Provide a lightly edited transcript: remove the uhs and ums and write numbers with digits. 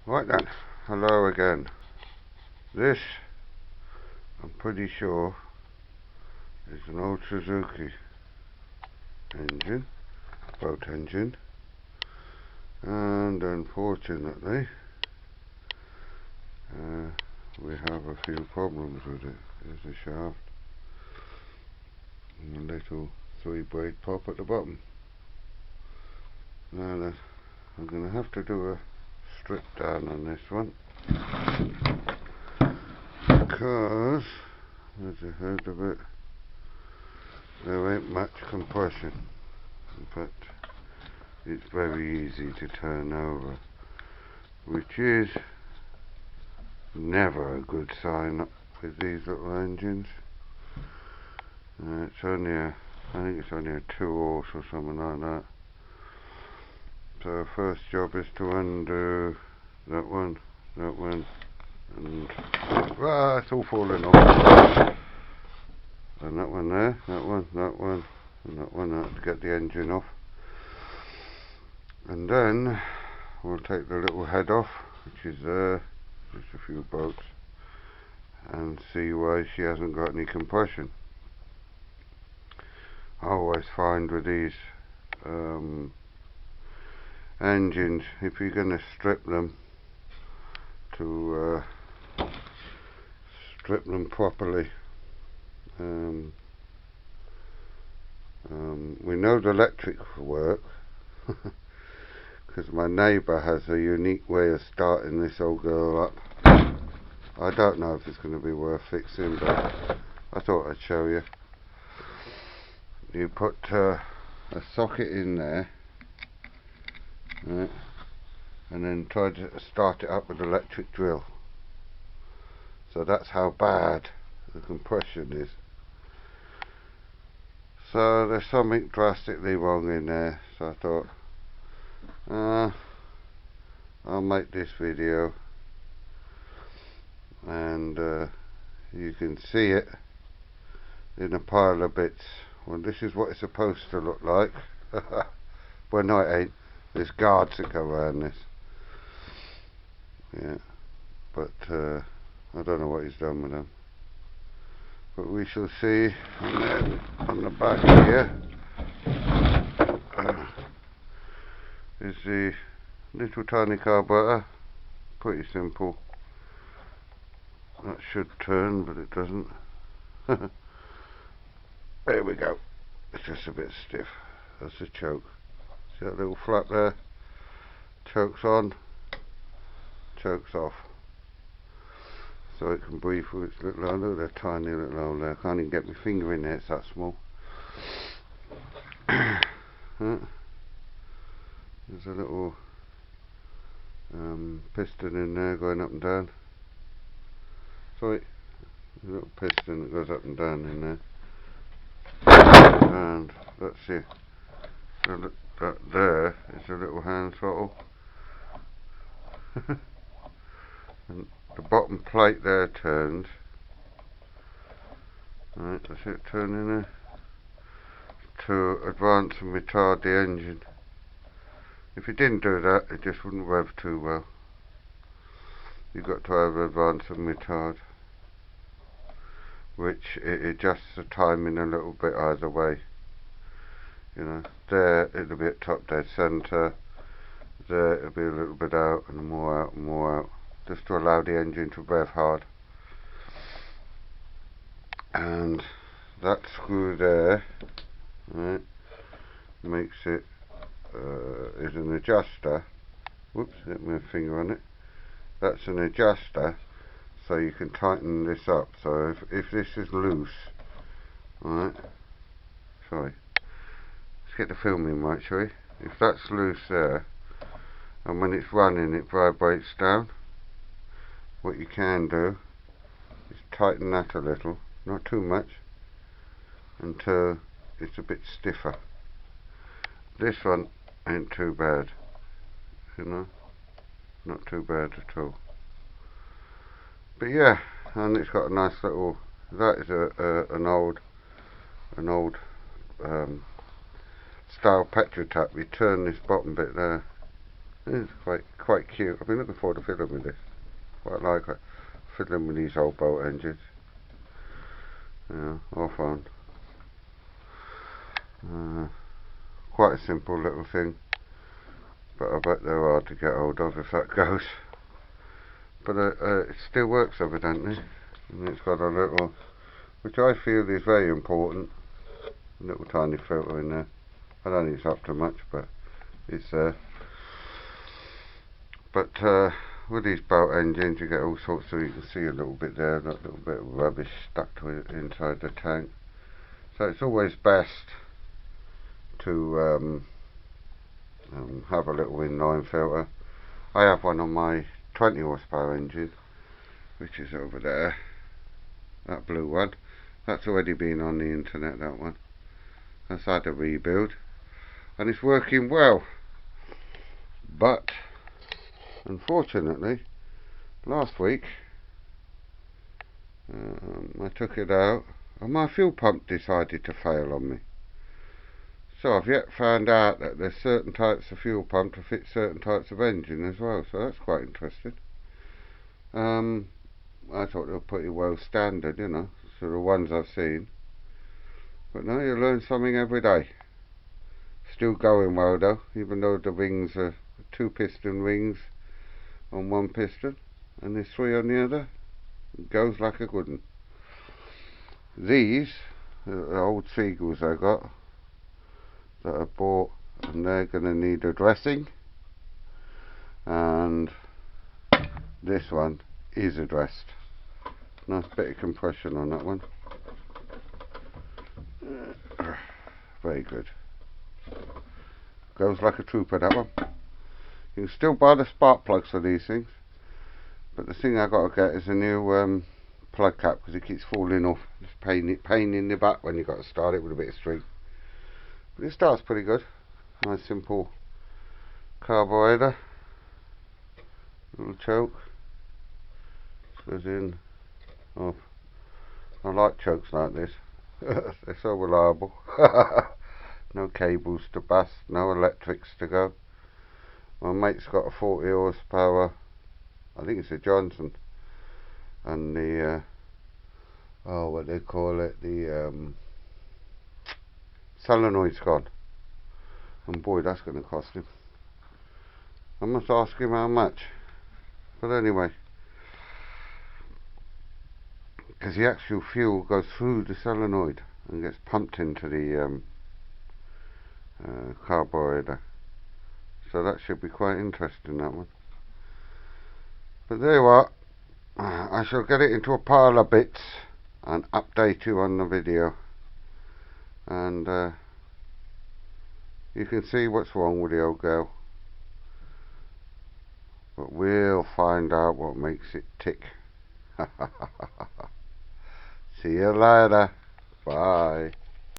Right then, hello again. This, I'm pretty sure, is an old Suzuki engine, boat engine, and unfortunately we have a few problems with it. There's a shaft and a little 3-braid pop at the bottom. Now I'm going to have to do a strip down on this one because, as you heard of it, there ain't much compression. In fact, it's very easy to turn over, which is never a good sign with these little engines. It's only I think it's only a 2-horse or something like that. So first job is to undo that one, and it's all falling off. And that one there, that one, and that one to get the engine off. And then we'll take the little head off, which is there, just a few bolts, and see why she hasn't got any compression. I always find with these engines, if you're going to strip them, to strip them properly. We know the electric will work because my neighbour has a unique way of starting this old girl up. I don't know if it's going to be worth fixing, but I thought I'd show you. You put a socket in there, right, and then try to start it up with an electric drill. So that's how bad the compression is. So there's something drastically wrong in there, so I thought I'll make this video and you can see it in a pile of bits. Well, this is what it's supposed to look like. Well, no, it ain't. There's guards that go around this. Yeah, but I don't know what he's done with them. But we shall see. And then on the back here is the little tiny carburetor. Pretty simple. That should turn, but it doesn't. There we go. It's just a bit stiff. That's the choke. See that little flap there? Choke's on, choke's off. So it can breathe through its little hole. Look at that tiny little hole there. I can't even get my finger in there, it's that small. There's a little piston in there going up and down. Sorry, a little piston that goes up and down in there. And let's see, so that there is a little hand throttle. And the bottom plate there turns. Right, that's it turning there. To advance and retard the engine. If it didn't do that, it just wouldn't rev too well. You've got to have advance and retard, which it adjusts the timing a little bit either way. You know, there it'll be at top dead centre, there it'll be a little bit out and more out, just to allow the engine to rev hard. And that screw there, right, makes it is an adjuster. Whoops, hit my finger on it. That's an adjuster, so you can tighten this up. So if this is loose, right, sorry, let's get the filming right, shall we? If that's loose there, and when it's running it vibrates down, what you can do is tighten that a little, not too much, until it's a bit stiffer. This one ain't too bad, you know, not too bad at all. But yeah, and it's got a nice little, that is an old style petrol tap, you turn this bottom bit there. It's quite cute. I've been looking forward to fiddling with this. Quite like it. Fiddling with these old boat engines. Yeah, all fun. Quite a simple little thing, but I bet they're hard to get hold of if that goes. But it still works evidently, and it's got a little, which I feel is very important, a little tiny filter in there. I don't think it's up to much, but it's there. But with these boat engines you get all sorts of, you can see a little bit there, that little bit of rubbish stuck to it inside the tank. So it's always best to have a little inline filter. I have one on my 20 horsepower engine, which is over there, that blue one. That's already been on the internet, that one. That's had a rebuild and it's working well, but unfortunately last week I took it out and my fuel pump decided to fail on me. So I've yet found out that there's certain types of fuel pump to fit certain types of engine as well, so that's quite interesting. I thought they were pretty well standard, you know, so the ones I've seen. But no, you learn something every day. Still going well though, even though the wings are 2 piston rings on one piston and there's 3 on the other. It goes like a good one. These are old Seagulls I got that I bought, and they're going to need addressing, and this one is addressed. Nice bit of compression on that one. Very good. Goes like a trooper, that one. You can still buy the spark plugs for these things, but the thing I got to get is a new plug cap, because it keeps falling off. It's pain in the back when you got to start it with a bit of string. But it starts pretty good. Nice simple carburetor. Little choke. Goes in. Oh, I like chokes like this. They're so reliable. No cables to bust, no electrics to go. My mate's got a 40 horsepower, I think it's a Johnson, and the what they call it, the solenoid's gone, and boy, that's going to cost him. I must ask him how much, but anyway, because the actual fuel goes through the solenoid and gets pumped into the carburetor, so that should be quite interesting, that one. But there you are. I shall get it into a pile of bits and update you on the video, and you can see what's wrong with the old girl, but we'll find out what makes it tick. See you later. Bye.